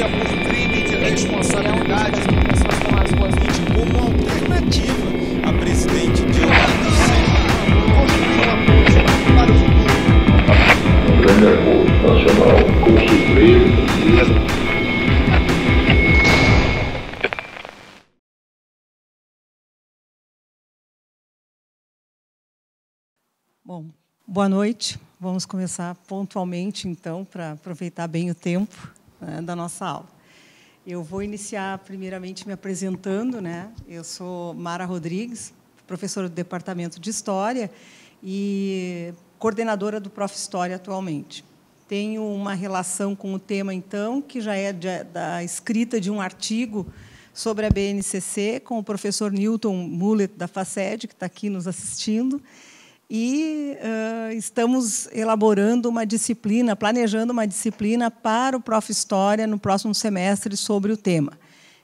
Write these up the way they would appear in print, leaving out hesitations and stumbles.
denúncia por crime de responsabilidade política como alternativa a presidente Dilma Rousseff construir uma ponte para o futuro. Um grande acordo nacional com o Supremo. Bom, boa noite. Vamos começar pontualmente, então, para aproveitar bem o tempo, né, da nossa aula. Eu vou iniciar, primeiramente, me apresentando, né? Eu sou Mara Rodrigues, professora do Departamento de História e coordenadora do Prof. História atualmente. Tenho uma relação com o tema, então, que já é da escrita de um artigo sobre a BNCC, com o professor Newton Mulet, da FACED, que está aqui nos assistindo, e estamos elaborando uma disciplina, planejando uma disciplina para o Prof. História no próximo semestre sobre o tema.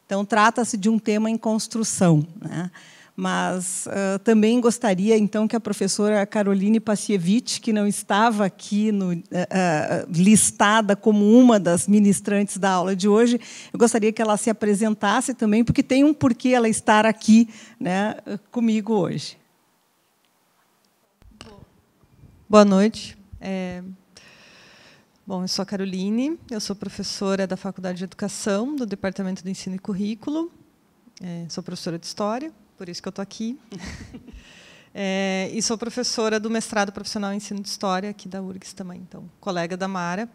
Então, trata-se de um tema em construção, né? Mas também gostaria, então, que a professora Caroline Pacievich, que não estava aqui listada como uma das ministrantes da aula de hoje, eu gostaria que ela se apresentasse também, porque tem um porquê ela estar aqui, né, comigo hoje. Boa noite. Bom, eu sou a Caroline, eu sou professora da Faculdade de Educação, do Departamento de Ensino e Currículo, sou professora de História, por isso que eu estou aqui, e sou professora do mestrado profissional em Ensino de História, aqui da URGS também, então, colega da Mara.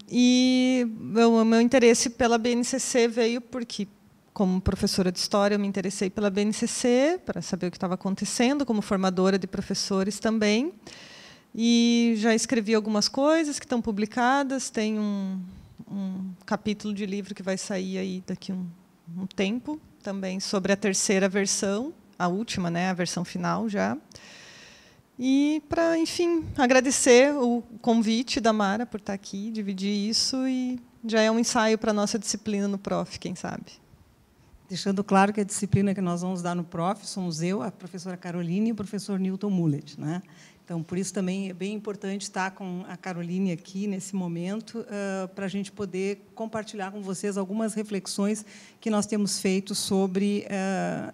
E o meu interesse pela BNCC veio porque, como professora de História, eu me interessei pela BNCC, para saber o que estava acontecendo, como formadora de professores também. E já escrevi algumas coisas que estão publicadas, tem um capítulo de livro que vai sair aí daqui um tempo, também sobre a terceira versão, a última, né, a versão final já. E para, enfim, agradecer o convite da Mara por estar aqui, dividir isso, e já é um ensaio para a nossa disciplina no Prof, quem sabe. Deixando claro que a disciplina que nós vamos dar no Prof somos eu, a professora Caroline e o professor Newton Mulet, né? Então, por isso também é bem importante estar com a Caroline aqui nesse momento, para a gente poder compartilhar com vocês algumas reflexões que nós temos feito sobre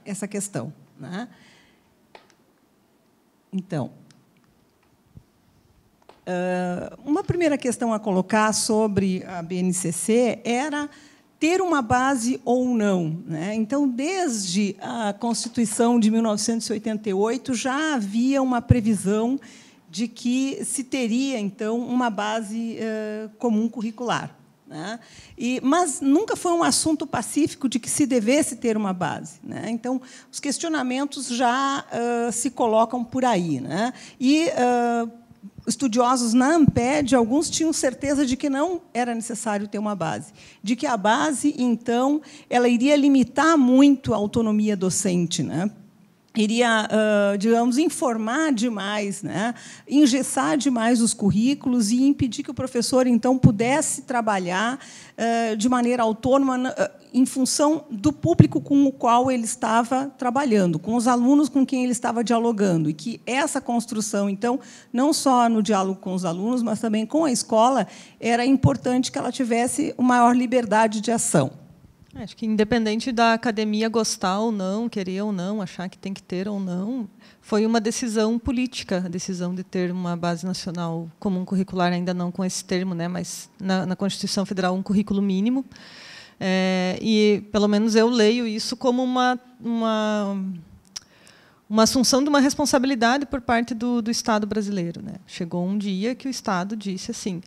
essa questão, né? Então, uma primeira questão a colocar sobre a BNCC era ter uma base ou não, né? Então, desde a Constituição de 1988, já havia uma previsão de que se teria, então, uma base comum curricular, né? Mas nunca foi um assunto pacífico de que se devesse ter uma base, né? Então, os questionamentos já se colocam por aí, né? E estudiosos na Amped, alguns tinham certeza de que não era necessário ter uma base, de que a base, então, ela iria limitar muito a autonomia docente, né? Iria, digamos, informar demais, né? Engessar demais os currículos e impedir que o professor, então, pudesse trabalhar de maneira autônoma em função do público com o qual ele estava trabalhando, com os alunos com quem ele estava dialogando, e que essa construção, então, não só no diálogo com os alunos, mas também com a escola, era importante que ela tivesse uma maior liberdade de ação. Acho que, independente da academia gostar ou não, querer ou não, achar que tem que ter ou não, foi uma decisão política, a decisão de ter uma base nacional comum curricular, ainda não com esse termo, né, mas na Constituição Federal, um currículo mínimo. E, pelo menos, eu leio isso como uma assunção de uma responsabilidade por parte do Estado brasileiro, né? Chegou um dia que o Estado disse assim,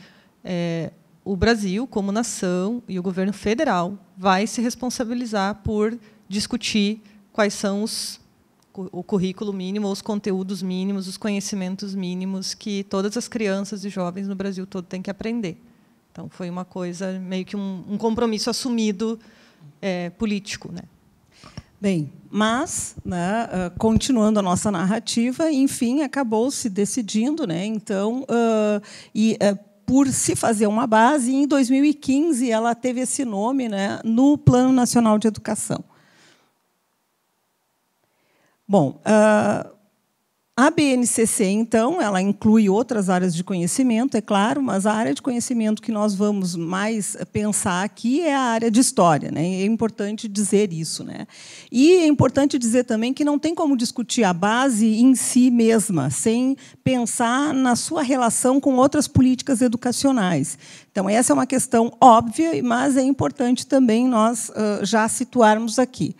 o Brasil, como nação, e o governo federal vai se responsabilizar por discutir quais são o currículo mínimo, os conteúdos mínimos, os conhecimentos mínimos que todas as crianças e jovens no Brasil todo têm que aprender. Então, foi uma coisa, meio que um compromisso assumido político, né? Bem, mas, né, continuando a nossa narrativa, enfim, acabou se decidindo, né? Então, por se fazer uma base, em 2015 ela teve esse nome, né, no Plano Nacional de Educação. Bom, A BNCC, então, ela inclui outras áreas de conhecimento, é claro, mas a área de conhecimento que nós vamos mais pensar aqui é a área de história, né? É importante dizer isso, né? E é importante dizer também que não tem como discutir a base em si mesma, sem pensar na sua relação com outras políticas educacionais. Então, essa é uma questão óbvia, mas é importante também nós já situarmos aqui.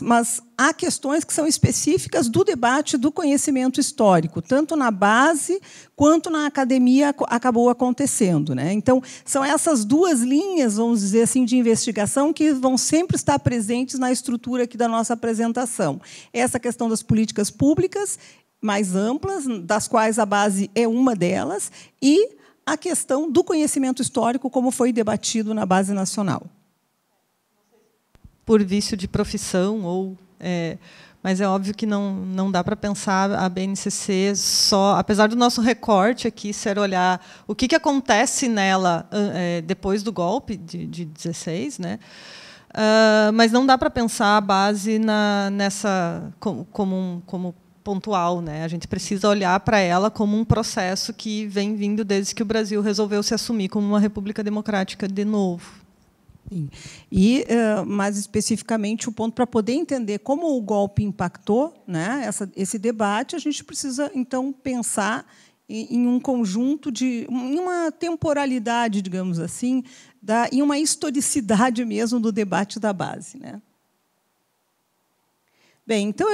Mas há questões que são específicas do debate do conhecimento histórico, tanto na base quanto na academia acabou acontecendo, né? Então, são essas duas linhas, vamos dizer assim, de investigação que vão sempre estar presentes na estrutura aqui da nossa apresentação. Essa questão das políticas públicas mais amplas, das quais a base é uma delas, e a questão do conhecimento histórico, como foi debatido na base nacional. Por vício de profissão, mas é óbvio que não dá para pensar a BNCC só, apesar do nosso recorte aqui ser olhar o que acontece nela depois do golpe de 16, né? Mas não dá para pensar a base nessa como pontual, né? A gente precisa olhar para ela como um processo que vem vindo desde que o Brasil resolveu se assumir como uma república democrática de novo. E, mais especificamente, o ponto para poder entender como o golpe impactou, né, esse debate, a gente precisa, então, pensar em um conjunto em uma temporalidade, digamos assim, em uma historicidade mesmo do debate da base, né? Bem, então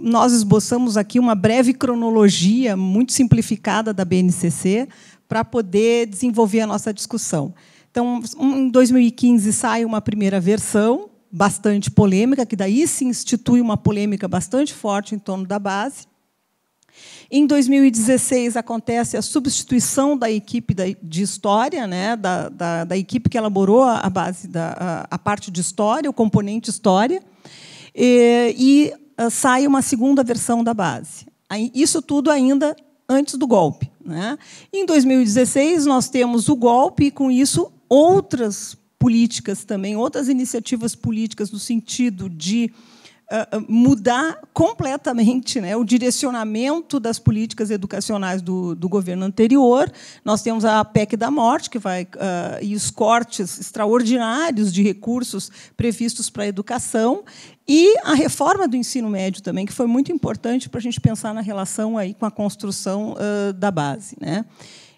nós esboçamos aqui uma breve cronologia muito simplificada da BNCC para poder desenvolver a nossa discussão. Então, em 2015, sai uma primeira versão, bastante polêmica, que daí se institui uma polêmica bastante forte em torno da base. Em 2016, acontece a substituição da equipe de história, né, da equipe que elaborou a base, a parte de história, o componente história, e sai uma segunda versão da base. Isso tudo ainda antes do golpe, né? Em 2016, nós temos o golpe, e, com isso, outras políticas também, outras iniciativas políticas no sentido de mudar completamente, né, o direcionamento das políticas educacionais do governo anterior. Nós temos a PEC da morte, que vai e os cortes extraordinários de recursos previstos para a educação, e a reforma do ensino médio também, que foi muito importante para a gente pensar na relação aí com a construção da base, né?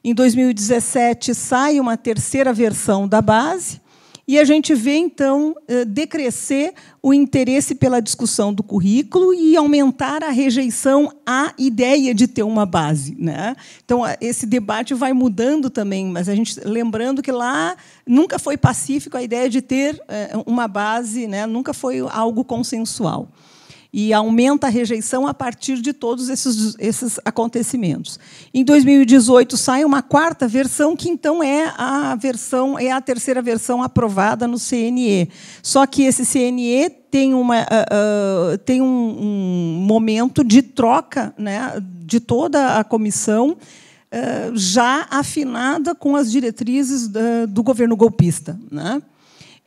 Em 2017, sai uma terceira versão da base, e a gente vê, então, decrescer o interesse pela discussão do currículo e aumentar a rejeição à ideia de ter uma base, né? Então, esse debate vai mudando também, mas a gente lembrando que lá nunca foi pacífico a ideia de ter uma base, né? Nunca foi algo consensual. E aumenta a rejeição a partir de todos esses acontecimentos. Em 2018 sai uma quarta versão, que então é a terceira versão aprovada no CNE. Só que esse CNE tem um momento de troca, né, de toda a comissão, já afinada com as diretrizes do governo golpista, né?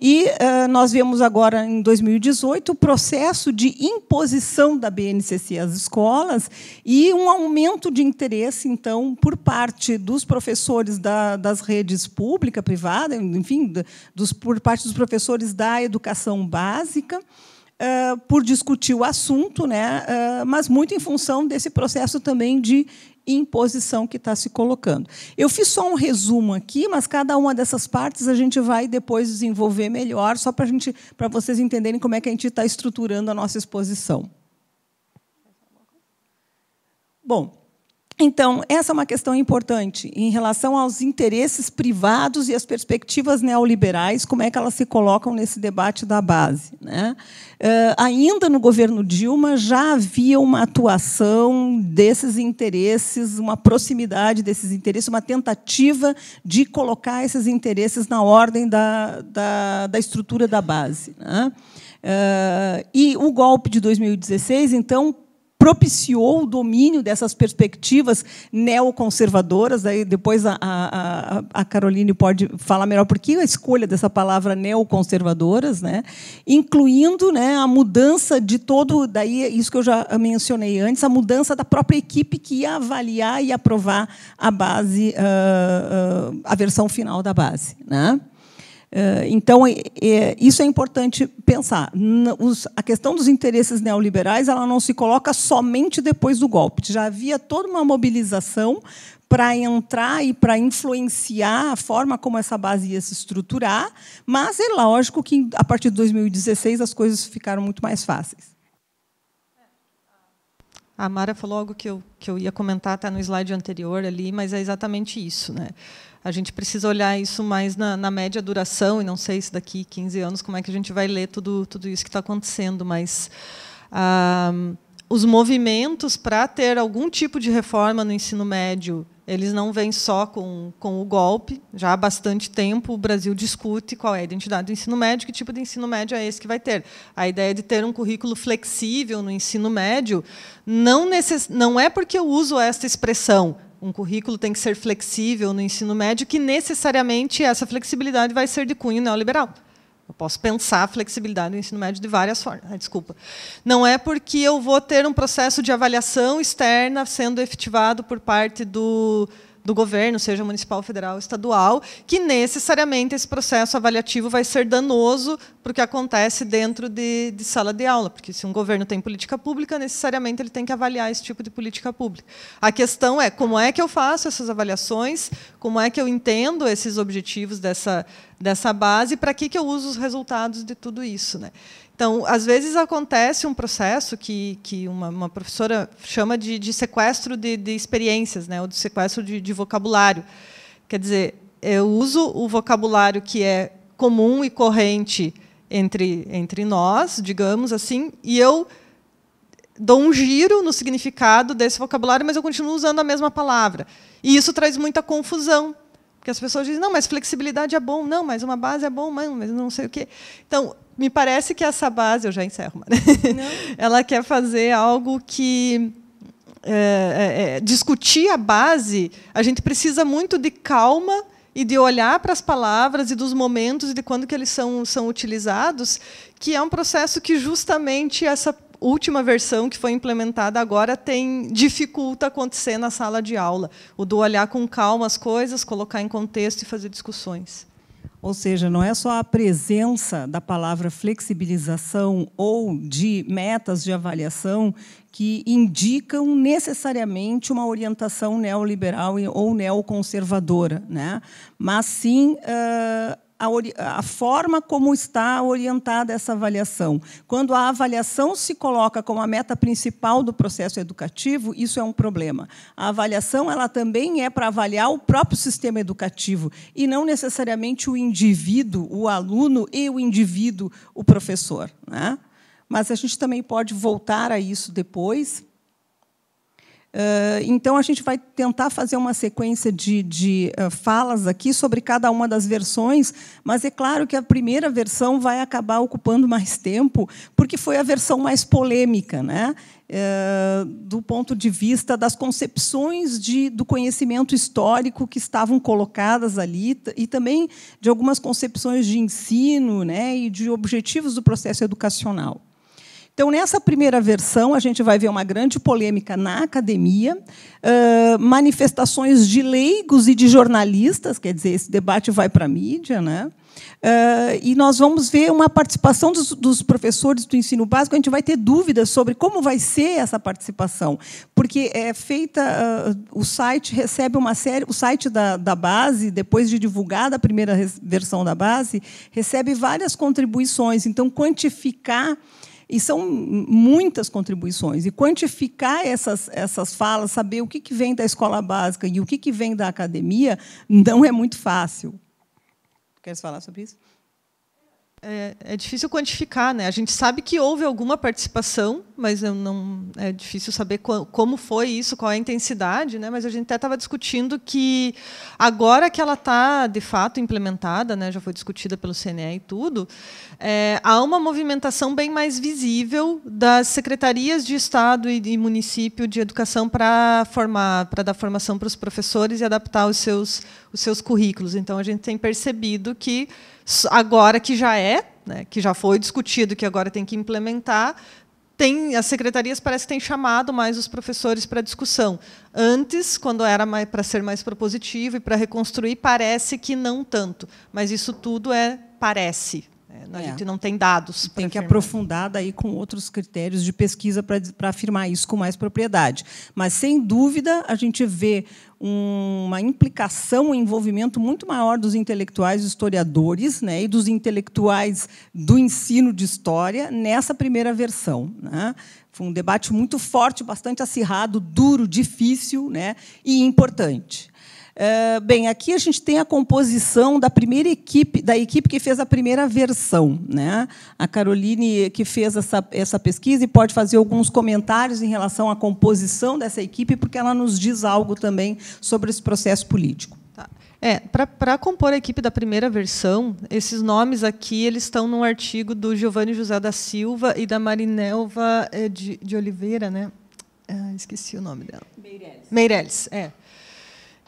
E nós vemos agora, em 2018, o processo de imposição da BNCC às escolas e um aumento de interesse, então, por parte dos professores das redes pública, privada, enfim, por parte dos professores da educação básica, por discutir o assunto, né, mas muito em função desse processo também de imposição que está se colocando. Eu fiz só um resumo aqui, mas cada uma dessas partes a gente vai depois desenvolver melhor, só para vocês entenderem como é que a gente está estruturando a nossa exposição. Bom, então, essa é uma questão importante em relação aos interesses privados e as perspectivas neoliberais, como é que elas se colocam nesse debate da base, né? Ainda no governo Dilma, já havia uma atuação desses interesses, uma proximidade desses interesses, uma tentativa de colocar esses interesses na ordem da estrutura da base, né? E o golpe de 2016, então, propiciou o domínio dessas perspectivas neoconservadoras. Aí depois a Caroline pode falar melhor por que a escolha dessa palavra neoconservadoras, né, incluindo, né, a mudança de todo, daí isso que eu já mencionei antes, a mudança da própria equipe que ia avaliar e aprovar a base, a versão final da base, né? Então, isso é importante pensar. A questão dos interesses neoliberais ela não se coloca somente depois do golpe. Já havia toda uma mobilização para entrar e para influenciar a forma como essa base ia se estruturar, mas é lógico que, a partir de 2016, as coisas ficaram muito mais fáceis. A Mara falou algo que eu ia comentar até no slide anterior, ali, mas é exatamente isso, né? A gente precisa olhar isso mais na média duração, e não sei se daqui 15 anos como é que a gente vai ler tudo isso que está acontecendo, mas os movimentos para ter algum tipo de reforma no ensino médio, eles não vêm só com o golpe. Já há bastante tempo o Brasil discute qual é a identidade do ensino médio, que tipo de ensino médio é esse que vai ter. A ideia de ter um currículo flexível no ensino médio não é porque eu uso esta expressão, um currículo tem que ser flexível no ensino médio, que necessariamente essa flexibilidade vai ser de cunho neoliberal. Eu posso pensar a flexibilidade no ensino médio de várias formas. Desculpa. Não é porque eu vou ter um processo de avaliação externa sendo efetivado por parte do governo, seja municipal, federal, estadual, que necessariamente esse processo avaliativo vai ser danoso para o que acontece dentro de sala de aula, porque se um governo tem política pública, necessariamente ele tem que avaliar esse tipo de política pública. A questão é como é que eu faço essas avaliações, como é que eu entendo esses objetivos dessa base, para que eu uso os resultados de tudo isso, né? Então, às vezes acontece um processo que uma professora chama de sequestro de experiências, né, ou de sequestro de vocabulário. Quer dizer, eu uso o vocabulário que é comum e corrente entre nós, digamos assim, e eu dou um giro no significado desse vocabulário, mas eu continuo usando a mesma palavra. E isso traz muita confusão, porque as pessoas dizem, não, mas flexibilidade é bom, não, mas uma base é bom, mas não sei o quê. Então, me parece que essa base, eu já encerro, ela quer fazer algo que discutir a base, a gente precisa muito de calma e de olhar para as palavras e dos momentos e de quando que eles são utilizados, que é um processo que justamente essa última versão que foi implementada agora dificulta acontecer na sala de aula, o do olhar com calma as coisas, colocar em contexto e fazer discussões. Ou seja, não é só a presença da palavra flexibilização ou de metas de avaliação que indicam necessariamente uma orientação neoliberal ou neoconservadora, né? Mas sim a forma como está orientada essa avaliação. Quando a avaliação se coloca como a meta principal do processo educativo, isso é um problema. A avaliação ela também é para avaliar o próprio sistema educativo, e não necessariamente o indivíduo, o aluno e o indivíduo, o professor, né? Mas a gente também pode voltar a isso depois. Então, a gente vai tentar fazer uma sequência de falas aqui sobre cada uma das versões, mas é claro que a primeira versão vai acabar ocupando mais tempo, porque foi a versão mais polêmica, né? Do ponto de vista das concepções do conhecimento histórico que estavam colocadas ali, e também de algumas concepções de ensino, né, e de objetivos do processo educacional. Então, nessa primeira versão, a gente vai ver uma grande polêmica na academia, manifestações de leigos e de jornalistas, quer dizer, esse debate vai para a mídia, né? E nós vamos ver uma participação dos professores do ensino básico. A gente vai ter dúvidas sobre como vai ser essa participação, porque é feita, o site recebe uma série, o site da base, depois de divulgada a primeira versão da base, recebe várias contribuições. Então, quantificar, e são muitas contribuições, e quantificar essas falas, saber o que vem da escola básica e o que vem da academia, não é muito fácil. Queres falar sobre isso? É difícil quantificar, né? A gente sabe que houve alguma participação, mas é difícil saber como foi isso, qual é a intensidade, né? Mas a gente até estava discutindo que agora que ela está de fato implementada, né? Já foi discutida pelo CNE e tudo, há uma movimentação bem mais visível das secretarias de Estado e município de educação para dar formação para os professores e adaptar os seus currículos. Então a gente tem percebido que agora que já né, que já foi discutido, que agora tem que implementar, as secretarias parece que têm chamado mais os professores para discussão. Antes, quando era para ser mais propositivo e para reconstruir, parece que não tanto. Mas isso tudo parece. A gente não tem dados. Tem que aprofundar daí com outros critérios de pesquisa para afirmar isso com mais propriedade. Mas, sem dúvida, a gente vê uma implicação, um envolvimento muito maior dos intelectuais historiadores, né, e dos intelectuais do ensino de história nessa primeira versão, né? Foi um debate muito forte, bastante acirrado, duro, difícil, né, e importante. Bem, aqui a gente tem a composição da primeira equipe, da equipe que fez a primeira versão, né? A Caroline, que fez essa pesquisa, e pode fazer alguns comentários em relação à composição dessa equipe, porque ela nos diz algo também sobre esse processo político. Tá. Para compor a equipe da primeira versão, esses nomes aqui eles estão num artigo do Giovanni José da Silva e da Marinelva de Oliveira, né? Esqueci o nome dela. Meirelles,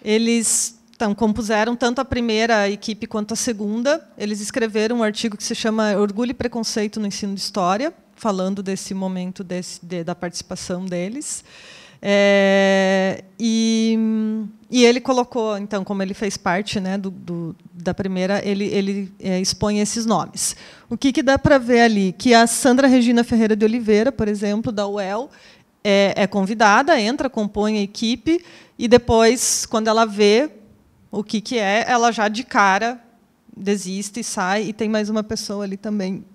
Eles compuseram tanto a primeira equipe quanto a segunda. Eles escreveram um artigo que se chama Orgulho e Preconceito no Ensino de História, falando desse momento da participação deles. E ele colocou, então, como ele fez parte, né, da primeira, ele expõe esses nomes. O que dá para ver ali? Que a Sandra Regina Ferreira de Oliveira, por exemplo, da UEL, é convidada, entra, compõe a equipe, e depois, quando ela vê o que ela já de cara desiste e sai, e tem mais uma pessoa ali também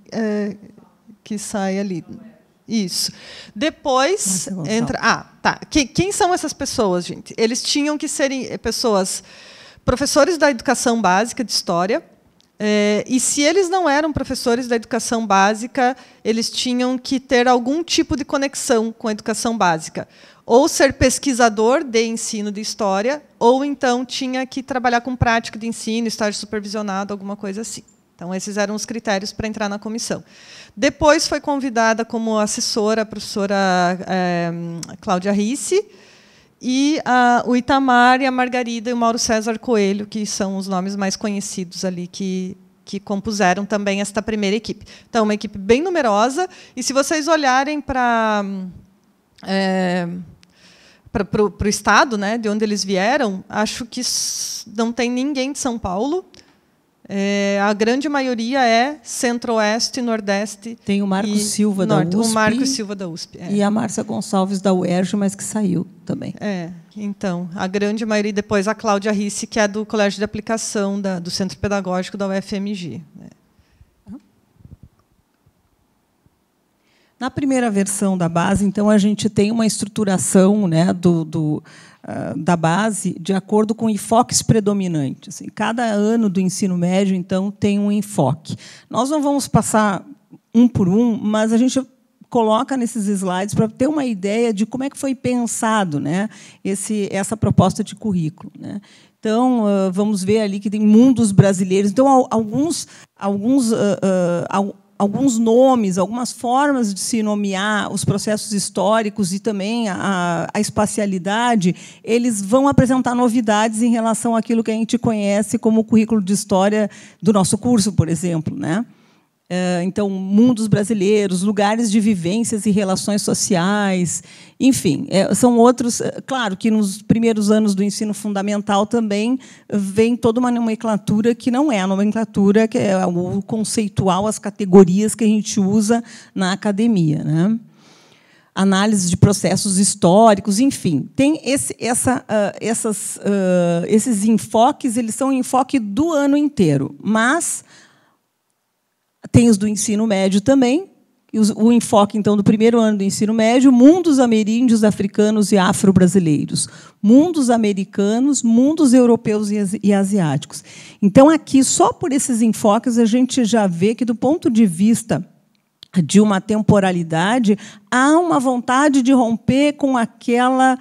que sai ali. Isso. Depois entra... tá. Quem são essas pessoas, gente? Eles tinham que serem pessoas, professores da educação básica de história, e se eles não eram professores da educação básica, eles tinham que ter algum tipo de conexão com a educação básica. Ou ser pesquisador de ensino de história, ou então tinha que trabalhar com prática de ensino, estágio supervisionado, alguma coisa assim. Então, esses eram os critérios para entrar na comissão. Depois foi convidada como assessora a professora Cláudia Ricci, e o Itamar, e a Margarida e o Mauro César Coelho, que são os nomes mais conhecidos ali que compuseram também esta primeira equipe. Então, uma equipe bem numerosa. E, se vocês olharem para o estado, né, de onde eles vieram, acho que não tem ninguém de São Paulo. A grande maioria é Centro-Oeste, Nordeste. Tem o Marcos Silva da USP. O Marcos Silva da USP. E a Márcia Gonçalves da UERJ, mas que saiu também. Então, a grande maioria. Depois a Cláudia Ricci, que é do Colégio de Aplicação do Centro Pedagógico da UFMG. Na primeira versão da base, então, a gente tem uma estruturação, né, da base de acordo com enfoques predominantes. Assim, cada ano do ensino médio, então, tem um enfoque. Nós não vamos passar um por um, mas a gente coloca nesses slides para ter uma ideia de como é que foi pensado, né, essa proposta de currículo, né. Então, vamos ver ali que tem mundos brasileiros. Então, alguns nomes, algumas formas de se nomear os processos históricos e também a espacialidade, eles vão apresentar novidades em relação àquilo que a gente conhece como o currículo de história do nosso curso, por exemplo, né? Então, mundos brasileiros, lugares de vivências e relações sociais, enfim, são outros. Claro que nos primeiros anos do ensino fundamental também vem toda uma nomenclatura que não é a nomenclatura, que é o conceitual, as categorias que a gente usa na academia, né? Análise de processos históricos, enfim, tem esses enfoques, eles são enfoque do ano inteiro, mas tem os do ensino médio também, o enfoque, então, do primeiro ano do ensino médio: mundos ameríndios, africanos e afro-brasileiros, mundos americanos, mundos europeus e asiáticos. Então, aqui, só por esses enfoques, a gente já vê que, do ponto de vista de uma temporalidade, há uma vontade de romper com aquela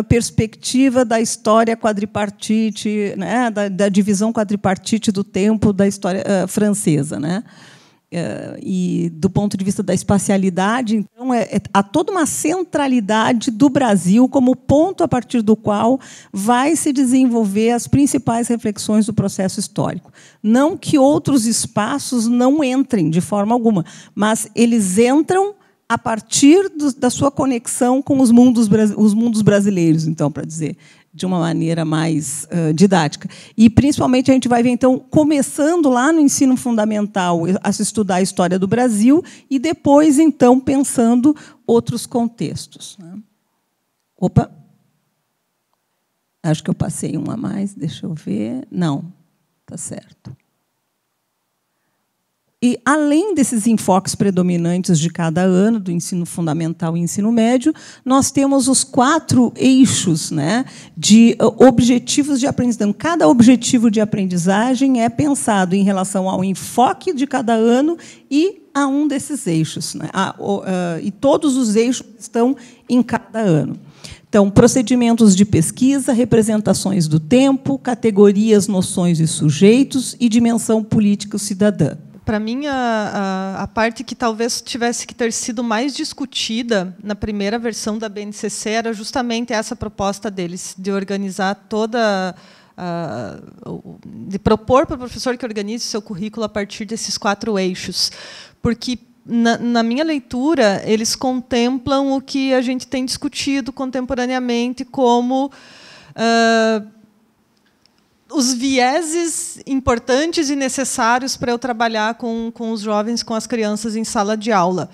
perspectiva da história quadripartite, né, da divisão quadripartite do tempo da história francesa, né? E, do ponto de vista da espacialidade, então, há toda uma centralidade do Brasil como ponto a partir do qual vai se desenvolver as principais reflexões do processo histórico. Não que outros espaços não entrem de forma alguma, mas eles entram a partir da sua conexão com os mundos brasileiros, então, para dizer de uma maneira mais didática. E, principalmente, a gente vai ver, então, começando lá no ensino fundamental a se estudar a história do Brasil e, depois, então, pensando outros contextos. Opa! Acho que eu passei um a mais, deixa eu ver. Não, está certo. E, além desses enfoques predominantes de cada ano, do ensino fundamental e ensino médio, nós temos os 4 eixos, né, de objetivos de aprendizagem. Cada objetivo de aprendizagem é pensado em relação ao enfoque de cada ano e a um desses eixos, né? E todos os eixos estão em cada ano. Então, procedimentos de pesquisa, representações do tempo, categorias, noções e sujeitos e dimensão político-cidadã. Para mim, a parte que talvez tivesse que ter sido mais discutida na primeira versão da BNCC era justamente essa proposta deles, de organizar toda... de propor para o professor que organize o seu currículo a partir desses 4 eixos. Porque, na minha leitura, eles contemplam o que a gente tem discutido contemporaneamente como... os vieses importantes e necessários para eu trabalhar com os jovens, com as crianças em sala de aula.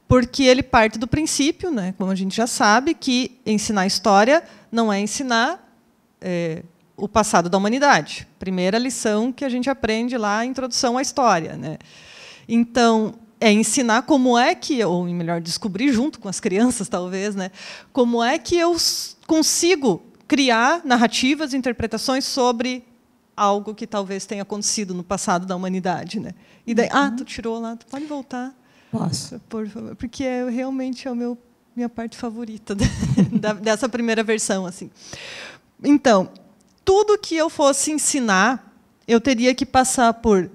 Porque ele parte do princípio, né, como a gente já sabe, que ensinar história não é ensinar o passado da humanidade. Primeira lição que a gente aprende lá, a introdução à história, né? Então, é ensinar como é que, ou melhor, descobrir junto com as crianças, talvez, né, como é que eu consigo criar narrativas, interpretações sobre algo que talvez tenha acontecido no passado da humanidade, né? E daí, tu tirou lá, tu pode voltar? Posso. Por favor, porque realmente é minha parte favorita dessa primeira versão, assim. Então, tudo que eu fosse ensinar, eu teria que passar por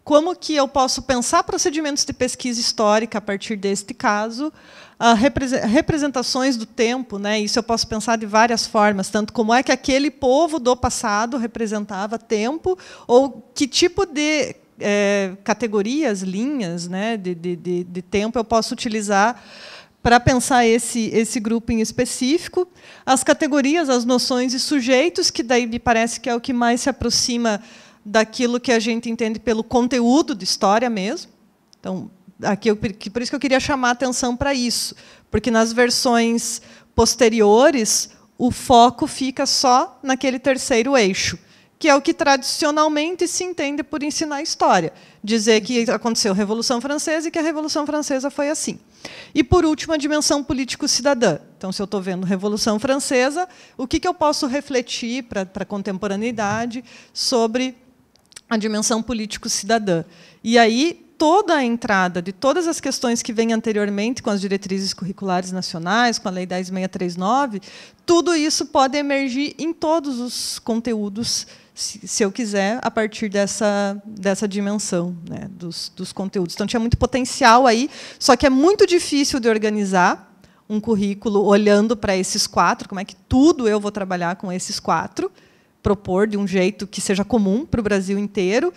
como que eu posso pensar procedimentos de pesquisa histórica a partir deste caso, representações do tempo, né? Isso eu posso pensar de várias formas, tanto como é que aquele povo do passado representava tempo, ou que tipo de categorias, linhas, né, de tempo eu posso utilizar para pensar esse grupo em específico. As categorias, as noções e sujeitos, que daí me parece que é o que mais se aproxima daquilo que a gente entende pelo conteúdo de história mesmo. Então, aqui por isso que eu queria chamar a atenção para isso, porque nas versões posteriores o foco fica só naquele terceiro eixo, que é o que tradicionalmente se entende por ensinar história, dizer que aconteceu a Revolução Francesa e que a Revolução Francesa foi assim. E, por último, a dimensão político-cidadã. Então, se eu estou vendo Revolução Francesa, o que eu posso refletir para a contemporaneidade sobre a dimensão político-cidadã? E aí, toda a entrada de todas as questões que vêm anteriormente com as diretrizes curriculares nacionais, com a Lei 10.639, tudo isso pode emergir em todos os conteúdos, se eu quiser, a partir dessa dimensão, né, dos conteúdos. Então, tinha muito potencial aí, só que é muito difícil de organizar um currículo olhando para esses 4, como é que tudo eu vou trabalhar com esses 4, propor de um jeito que seja comum para o Brasil inteiro.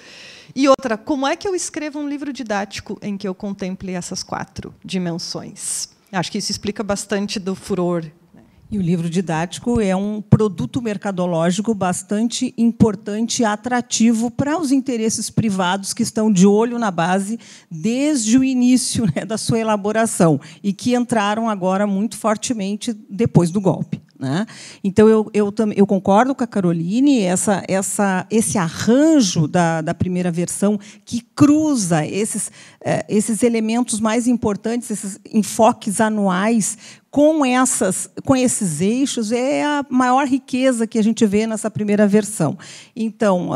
E outra, como é que eu escrevo um livro didático em que eu contemple essas 4 dimensões? Acho que isso explica bastante do furor. E o livro didático é um produto mercadológico bastante importante e atrativo para os interesses privados que estão de olho na base desde o início, né, da sua elaboração e que entraram agora muito fortemente depois do golpe. né? Então, eu concordo com a Caroline, esse arranjo da primeira versão, que cruza esses elementos mais importantes, esses enfoques anuais, com esses eixos, é a maior riqueza que a gente vê nessa primeira versão. Então,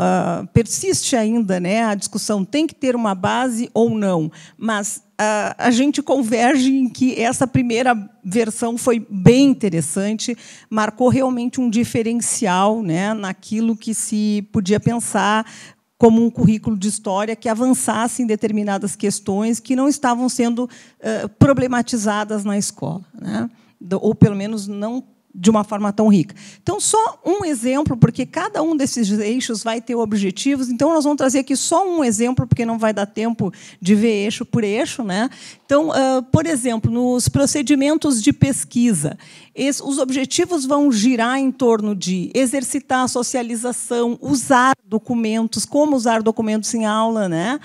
persiste ainda, né, a discussão, tem que ter uma base ou não, mas a gente converge em que essa primeira versão foi bem interessante, marcou realmente um diferencial, né, naquilo que se podia pensar como um currículo de história que avançasse em determinadas questões que não estavam sendo problematizadas na escola, né? Ou, pelo menos, não de uma forma tão rica. Então, só um exemplo, porque cada um desses eixos vai ter objetivos. Então, nós vamos trazer aqui só um exemplo, porque não vai dar tempo de ver eixo por eixo, né? Então, por exemplo, nos procedimentos de pesquisa, os objetivos vão girar em torno de exercitar a socialização, usar documentos, como usar documentos em aula, né?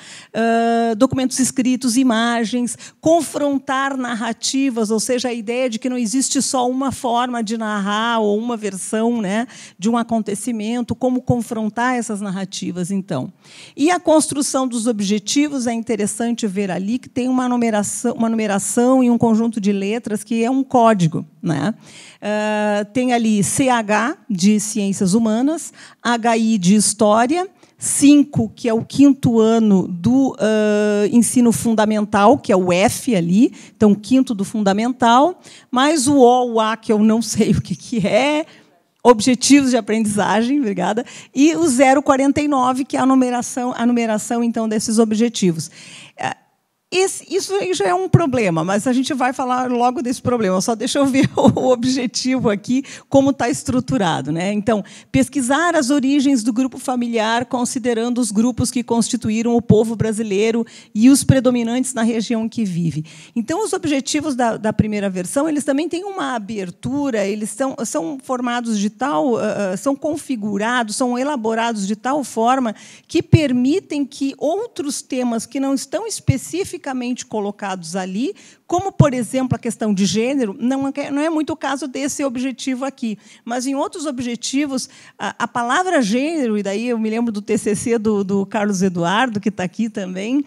Documentos escritos, imagens, confrontar narrativas, ou seja, a ideia de que não existe só uma forma de narrar ou uma versão, né, de um acontecimento, como confrontar essas narrativas, então. E a construção dos objetivos é interessante ver ali que tem uma numeração e um conjunto de letras que é um código, né? Tem ali CH, de Ciências Humanas, HI, de História, 5, que é o 5º ano do ensino fundamental, que é o F ali, então, 5º do fundamental, mais o O, o A, que eu não sei o que é, objetivos de aprendizagem, obrigada, e o 049, que é a numeração então, desses objetivos. Isso aí já é um problema, mas a gente vai falar logo desse problema. Só deixa eu ver o objetivo aqui, como está estruturado, né? Então, pesquisar as origens do grupo familiar, considerando os grupos que constituíram o povo brasileiro e os predominantes na região em que vive. Então, os objetivos da primeira versão, eles também têm uma abertura, eles são formados de tal, são configurados, são elaborados de tal forma que permitem que outros temas que não estão especificamente colocados ali, como, por exemplo, a questão de gênero, não é muito o caso desse objetivo aqui, mas em outros objetivos, a palavra gênero, e daí eu me lembro do TCC do Carlos Eduardo, que está aqui também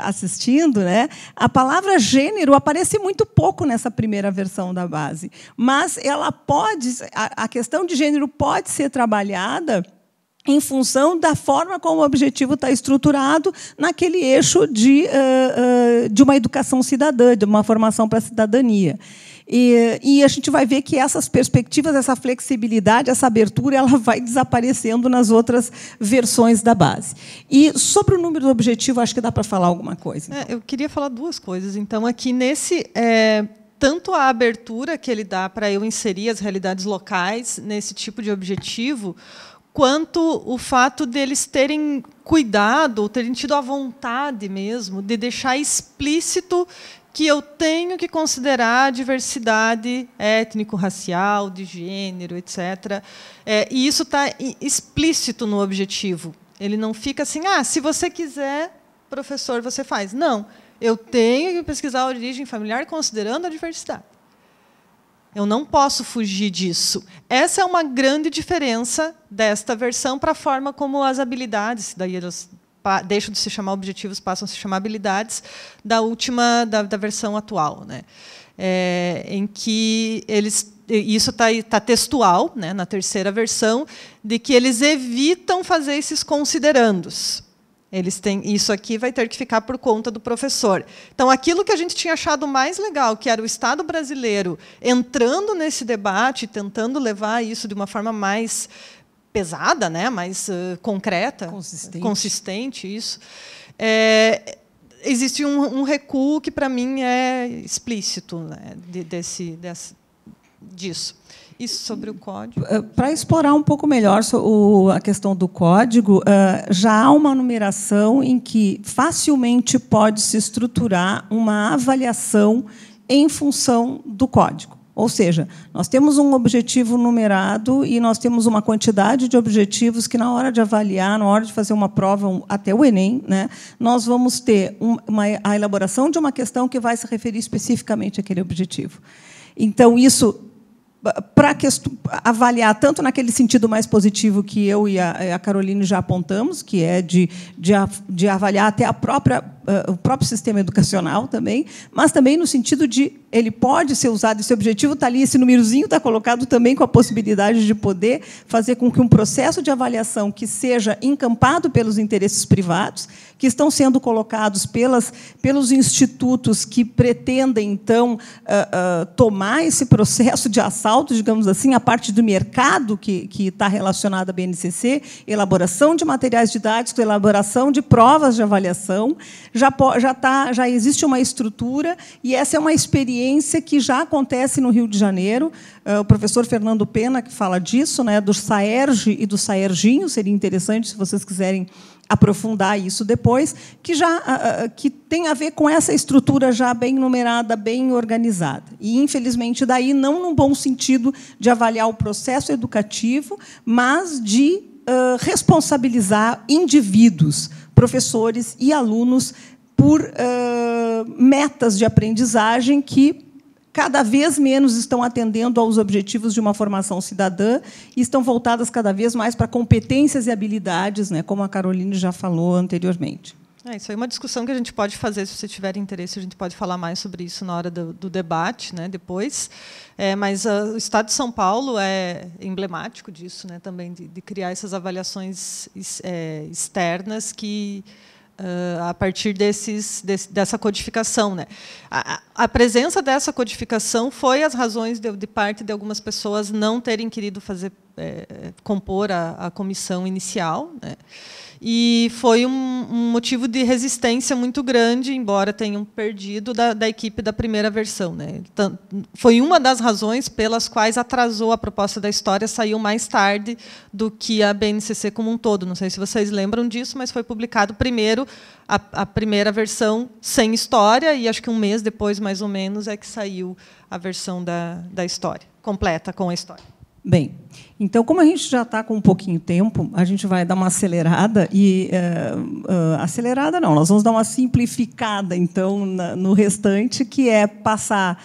assistindo, né? A palavra gênero aparece muito pouco nessa primeira versão da base, mas a questão de gênero pode ser trabalhada em função da forma como o objetivo está estruturado naquele eixo de uma educação cidadã, de uma formação para a cidadania. E a gente vai ver que essas perspectivas, essa flexibilidade, essa abertura, ela vai desaparecendo nas outras versões da base. E sobre o número do objetivo, acho que dá para falar alguma coisa. Então. Eu queria falar duas coisas. Então, aqui nesse... tanto a abertura que ele dá para eu inserir as realidades locais nesse tipo de objetivo, quanto o fato deles terem cuidado, ou terem tido a vontade mesmo de deixar explícito que eu tenho que considerar a diversidade étnico-racial, de gênero, etc. E isso está explícito no objetivo. Ele não fica assim, se você quiser, professor, você faz. Não, eu tenho que pesquisar a origem familiar considerando a diversidade. Eu não posso fugir disso. Essa é uma grande diferença desta versão para a forma como as habilidades, daí elas deixam de se chamar objetivos, passam a se chamar habilidades, da versão atual, né? Em que isso está textual, né, na terceira versão, de que eles evitam fazer esses considerandos. Isso aqui vai ter que ficar por conta do professor. Então, aquilo que a gente tinha achado mais legal, que era o Estado brasileiro entrando nesse debate, tentando levar isso de uma forma mais pesada, né, mais concreta, consistente isso, existe um recuo que, para mim, é explícito, né, disso. Isso sobre o código. Para explorar um pouco melhor a questão do código, já há uma numeração em que facilmente pode se estruturar uma avaliação em função do código. Ou seja, nós temos um objetivo numerado e nós temos uma quantidade de objetivos que, na hora de avaliar, na hora de fazer uma prova, até o Enem, né, nós vamos ter a elaboração de uma questão que vai se referir especificamente àquele objetivo. Então, isso para avaliar tanto naquele sentido mais positivo que eu e a Caroline já apontamos, que é de avaliar até o próprio sistema educacional também, mas também no sentido de ele pode ser usado, esse objetivo está ali, esse númerozinho está colocado também com a possibilidade de poder fazer com que um processo de avaliação que seja encampado pelos interesses privados, que estão sendo colocados pelos institutos que pretendem, então, tomar esse processo de assalto, digamos assim, a parte do mercado que está relacionada à BNCC, elaboração de materiais didáticos, elaboração de provas de avaliação, já existe uma estrutura, e essa é uma experiência que já acontece no Rio de Janeiro. O professor Fernando Pena, que fala disso, né, do SAERJ e do SAERJinho, seria interessante, se vocês quiserem aprofundar isso depois, que tem a ver com essa estrutura já bem numerada, bem organizada. E, infelizmente, daí não no bom sentido de avaliar o processo educativo, mas de responsabilizar indivíduos, professores e alunos por metas de aprendizagem que cada vez menos estão atendendo aos objetivos de uma formação cidadã e estão voltadas cada vez mais para competências e habilidades, né, como a Caroline já falou anteriormente. Isso aí é uma discussão que a gente pode fazer, se você tiver interesse, a gente pode falar mais sobre isso na hora do debate, né, depois. Mas o Estado de São Paulo é emblemático disso, né, também, de criar essas avaliações externas que, a partir dessa codificação, né? A presença dessa codificação foi as razões de parte de algumas pessoas não terem querido compor a comissão inicial, né? E foi um motivo de resistência muito grande, embora tenham perdido da equipe da primeira versão, né? Então, foi uma das razões pelas quais atrasou a proposta da história, saiu mais tarde do que a BNCC como um todo. Não sei se vocês lembram disso, mas foi publicado primeiro a primeira versão sem história, e acho que um mês depois, mais ou menos, é que saiu a versão da história, completa com a história. Bem, então, como a gente já está com um pouquinho de tempo, a gente vai dar uma acelerada e acelerada não, nós vamos dar uma simplificada, então, no restante, que é passar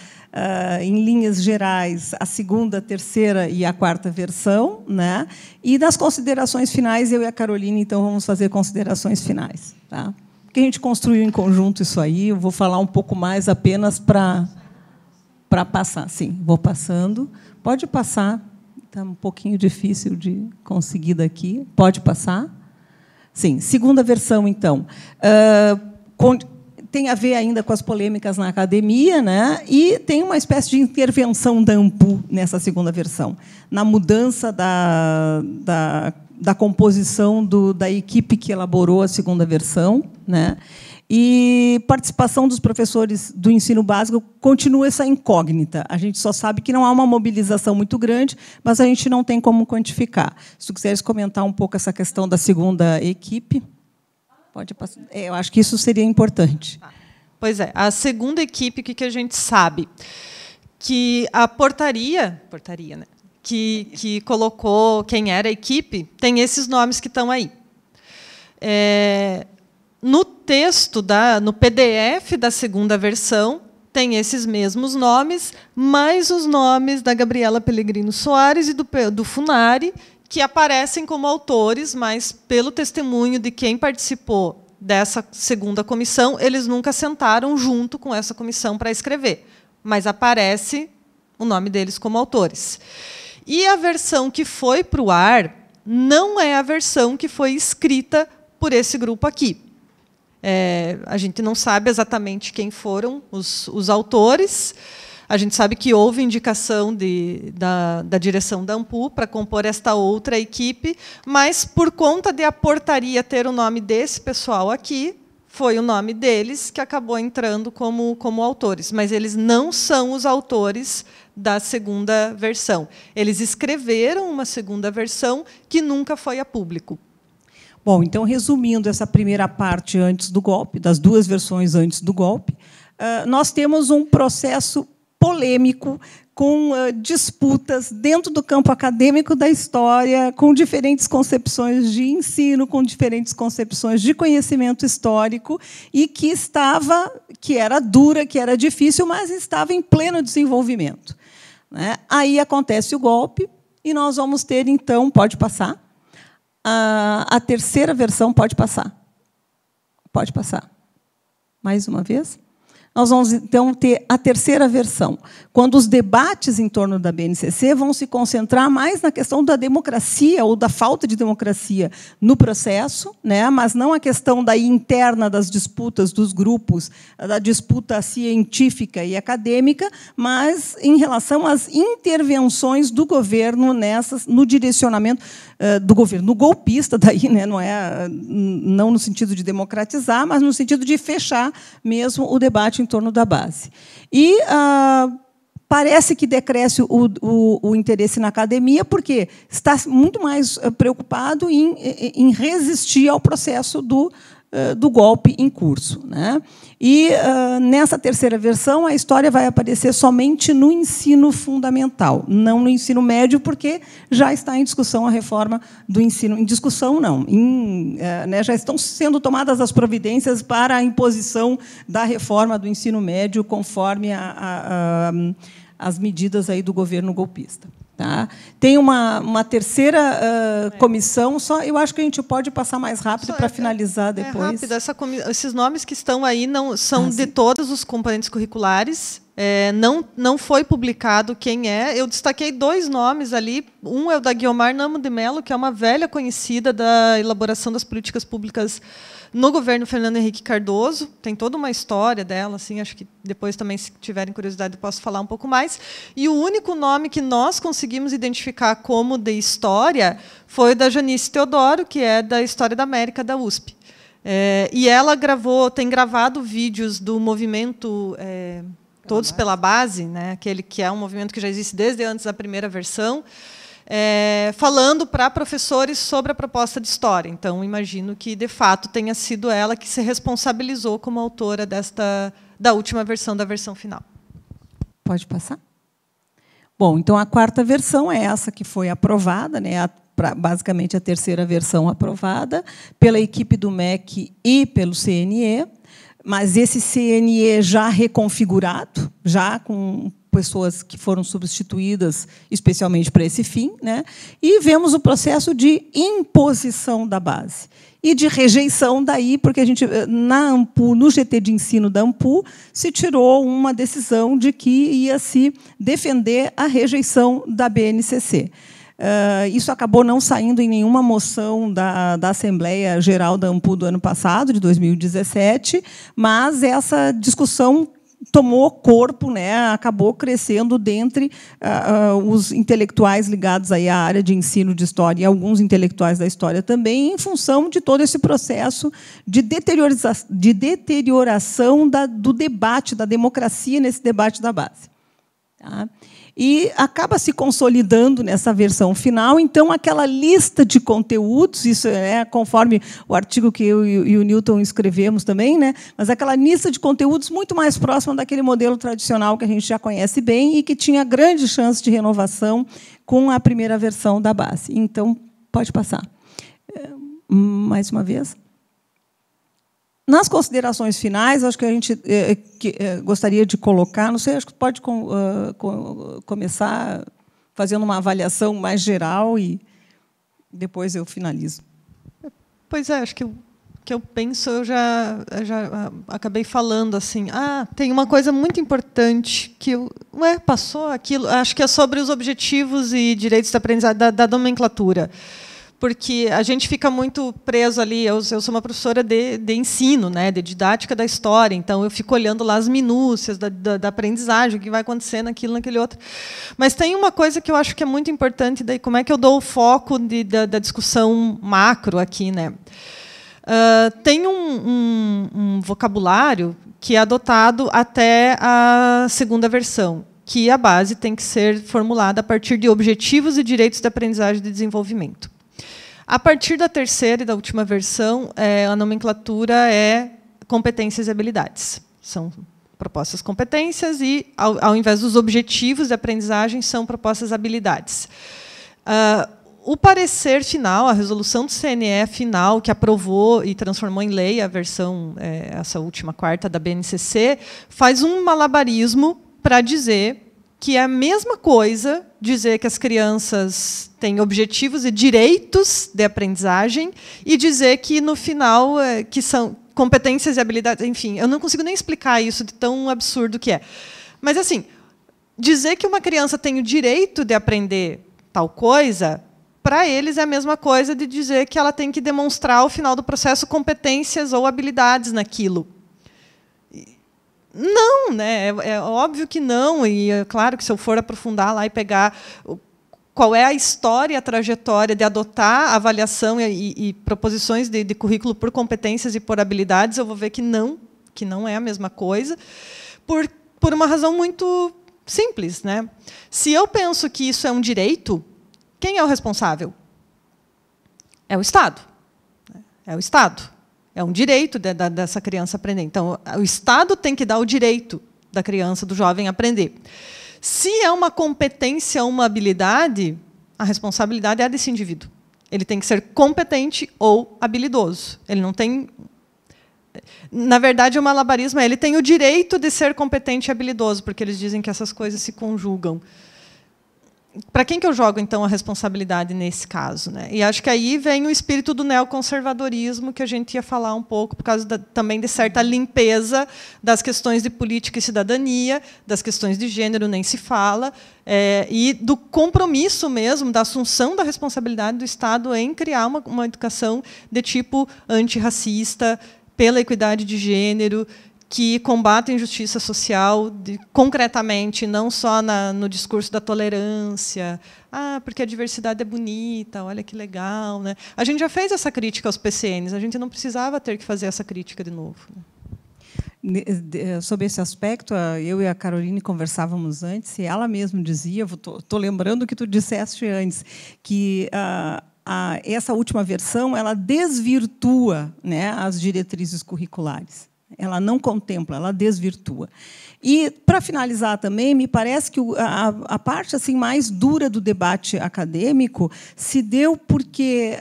em linhas gerais a segunda, a terceira e a quarta versão, né? E das considerações finais, eu e a Caroline, então, vamos fazer considerações finais, tá? Porque a gente construiu em conjunto isso aí. Eu vou falar um pouco mais apenas para passar. Sim, vou passando. Pode passar. Está um pouquinho difícil de conseguir daqui. Pode passar? Sim. Segunda versão, então. Tem a ver ainda com as polêmicas na academia, né? E tem uma espécie de intervenção da ANPU nessa segunda versão, na mudança da composição da equipe que elaborou a segunda versão, né? E participação dos professores do ensino básico continua essa incógnita. A gente só sabe que não há uma mobilização muito grande, mas a gente não tem como quantificar. Se tu quiseres comentar um pouco essa questão da segunda equipe, pode passar. Eu acho que isso seria importante. Pois é, a segunda equipe, o que a gente sabe? Que a portaria, né, que colocou quem era a equipe, tem esses nomes que estão aí. No texto, no PDF da segunda versão, tem esses mesmos nomes, mais os nomes da Gabriela Pellegrino Soares e do Funari, que aparecem como autores, mas, pelo testemunho de quem participou dessa segunda comissão, eles nunca sentaram junto com essa comissão para escrever, mas aparece o nome deles como autores. E a versão que foi para o ar não é a versão que foi escrita por esse grupo aqui. A gente não sabe exatamente quem foram os autores. A gente sabe que houve indicação da direção da ANPU para compor esta outra equipe, mas, por conta de a portaria ter o nome desse pessoal aqui, foi o nome deles que acabou entrando como autores. Mas eles não são os autores da segunda versão. Eles escreveram uma segunda versão que nunca foi a público. Bom, então, resumindo essa primeira parte antes do golpe, das duas versões antes do golpe, nós temos um processo polêmico, com disputas dentro do campo acadêmico da história, com diferentes concepções de ensino, com diferentes concepções de conhecimento histórico, e que era dura, que era difícil, mas estava em pleno desenvolvimento. né? Aí acontece o golpe e nós vamos ter, então, pode passar, a terceira versão, pode passar. Pode passar. Mais uma vez. Nós vamos, então, ter a terceira versão, quando os debates em torno da BNCC vão se concentrar mais na questão da democracia ou da falta de democracia no processo, né, mas não a questão daí interna das disputas dos grupos, da disputa científica e acadêmica, mas em relação às intervenções do governo no direcionamento do governo golpista, daí, né, não no sentido de democratizar, mas no sentido de fechar mesmo o debate em torno da base. E parece que decresce o interesse na academia, porque está muito mais preocupado em resistir ao processo do golpe em curso, né? E, nessa terceira versão, a história vai aparecer somente no ensino fundamental, não no ensino médio, porque já está em discussão a reforma do ensino. Em discussão, não. Né, já estão sendo tomadas as providências para a imposição da reforma do ensino médio, conforme as medidas aí do governo golpista. Tá? Tem uma terceira comissão, eu acho que a gente pode passar mais rápido para finalizar depois. Rápido, esses nomes que estão aí não são de todos os componentes curriculares. Não foi publicado quem é. Eu destaquei 2 nomes ali. Um é o da Guiomar Namo de Mello, que é uma velha conhecida da elaboração das políticas públicas no governo Fernando Henrique Cardoso. Tem toda uma história dela, assim, acho que depois também, se tiverem curiosidade, eu posso falar um pouco mais. E o único nome que nós conseguimos identificar como de história foi o da Janice Teodoro, que é da História da América, da USP. E ela tem gravado vídeos do movimento Todos pela Base, né, aquele que é um movimento que já existe desde antes da primeira versão, falando para professores sobre a proposta de história. Então, imagino que, de fato, tenha sido ela que se responsabilizou como autora da última versão, da versão final. Pode passar? Bom, então, a quarta versão é essa que foi aprovada, né, basicamente a terceira versão aprovada pela equipe do MEC e pelo CNE, mas esse CNE já reconfigurado, já com pessoas que foram substituídas especialmente para esse fim, né? E vemos o processo de imposição da base e de rejeição daí, porque a gente, na AMPU, no GT de ensino da AMPU, se tirou uma decisão de que ia se defender a rejeição da BNCC. Isso acabou não saindo em nenhuma moção da Assembleia Geral da AMPU do ano passado, de 2017, mas essa discussão tomou corpo, né, acabou crescendo dentre os intelectuais ligados aí à área de ensino de história e alguns intelectuais da história também, em função de todo esse processo de deterioração do debate, da democracia nesse debate da base. Tá? E acaba se consolidando nessa versão final, então, aquela lista de conteúdos, isso é conforme o artigo que eu e o Newton escrevemos também, né, mas aquela lista de conteúdos muito mais próxima daquele modelo tradicional que a gente já conhece bem e que tinha grande chance de renovação com a primeira versão da base. Então, pode passar. Mais uma vez. Nas considerações finais, acho que a gente gostaria de colocar, não sei, acho que pode começar fazendo uma avaliação mais geral e depois eu finalizo. Pois é, acho que o que eu penso, eu já acabei falando assim. Tem uma coisa muito importante que passou aquilo. Acho que é sobre os objetivos e direitos da aprendizagem da nomenclatura. Porque a gente fica muito preso ali. Eu sou uma professora de ensino, né, de didática da história, então eu fico olhando lá as minúcias da aprendizagem, o que vai acontecer naquilo, naquele outro. Mas tem uma coisa que eu acho que é muito importante, daí como é que eu dou o foco da discussão macro aqui, né? Tem um vocabulário que é adotado até a segunda versão, que a base tem que ser formulada a partir de objetivos e direitos da aprendizagem e de desenvolvimento. A partir da terceira e da última versão, a nomenclatura é competências e habilidades. São propostas competências e, ao invés dos objetivos de aprendizagem, são propostas habilidades. O parecer final, a resolução do CNE final, que aprovou e transformou em lei a versão, essa última quarta da BNCC, faz um malabarismo para dizer que é a mesma coisa dizer que as crianças têm objetivos e direitos de aprendizagem e dizer que, no final, que são competências e habilidades. Enfim, eu não consigo nem explicar isso de tão absurdo que é. Mas, assim, dizer que uma criança tem o direito de aprender tal coisa, para eles é a mesma coisa de dizer que ela tem que demonstrar, ao final do processo, competências ou habilidades naquilo. Não, né? É óbvio que não. E é claro que, se eu for aprofundar lá e pegar qual é a história, a trajetória de adotar avaliação e proposições de currículo por competências e por habilidades, eu vou ver que não é a mesma coisa, por uma razão muito simples, né? Se eu penso que isso é um direito, quem é o responsável? É o Estado. É o Estado. É um direito dessa criança aprender. Então, o Estado tem que dar o direito da criança, do jovem, aprender. Se é uma competência ou uma habilidade, a responsabilidade é desse indivíduo. Ele tem que ser competente ou habilidoso. Ele não tem... Na verdade, o malabarismo ele tem o direito de ser competente e habilidoso, porque eles dizem que essas coisas se conjugam. Para quem que eu jogo, então, a responsabilidade nesse caso, né? E acho que aí vem o espírito do neoconservadorismo, que a gente ia falar um pouco, por causa também de certa limpeza das questões de política e cidadania, das questões de gênero nem se fala, e do compromisso mesmo, da assunção da responsabilidade do Estado em criar uma educação de tipo antirracista, pela equidade de gênero, que combate a injustiça social concretamente, não só no discurso da tolerância, porque a diversidade é bonita, olha que legal, né? A gente já fez essa crítica aos PCNs, a gente não precisava ter que fazer essa crítica de novo. Sobre esse aspecto, eu e a Caroline conversávamos antes, e ela mesma dizia, estou lembrando o que tu disseste antes, que essa última versão ela desvirtua, né, as diretrizes curriculares. Ela não contempla, ela desvirtua. E, para finalizar também, me parece que a parte assim, mais dura do debate acadêmico se deu porque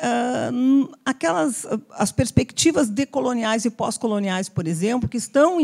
as perspectivas decoloniais e pós-coloniais, por exemplo, que estão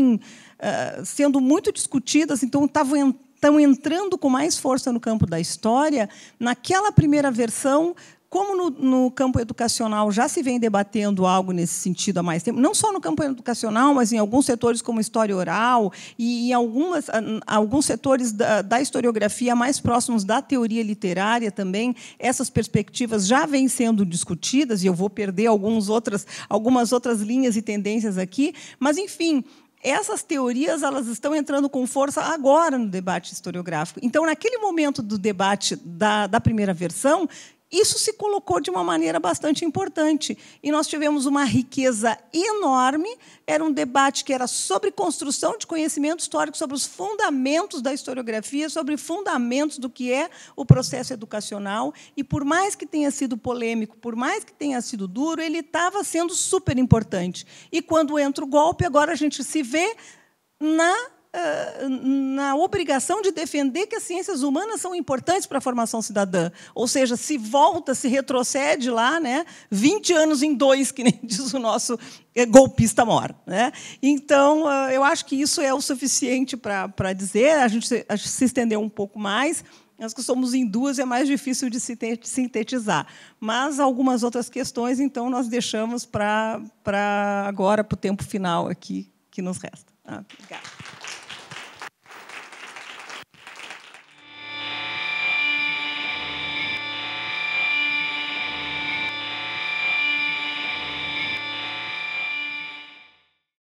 sendo muito discutidas, então estão entrando com mais força no campo da história, naquela primeira versão. Como no campo educacional já se vem debatendo algo nesse sentido há mais tempo, não só no campo educacional, mas em alguns setores como história oral e em alguns setores da historiografia mais próximos da teoria literária também, essas perspectivas já vêm sendo discutidas, e eu vou perder algumas outras linhas e tendências aqui, mas, enfim, essas teorias elas estão entrando com força agora no debate historiográfico. Então, naquele momento do debate da primeira versão, isso se colocou de uma maneira bastante importante. E nós tivemos uma riqueza enorme. Era um debate que era sobre construção de conhecimento histórico, sobre os fundamentos da historiografia, sobre fundamentos do que é o processo educacional. E, por mais que tenha sido polêmico, por mais que tenha sido duro, ele estava sendo super importante. E, quando entra o golpe, agora a gente se vê na obrigação de defender que as ciências humanas são importantes para a formação cidadã. Ou seja, se retrocede lá, né, 20 anos em 2, que nem diz o nosso golpista mor, né? Então, eu acho que isso é o suficiente para dizer. A gente se estendeu um pouco mais. Nós que somos em 2 é mais difícil de sintetizar. Mas algumas outras questões, então, nós deixamos para agora, para o tempo final aqui que nos resta. Obrigada.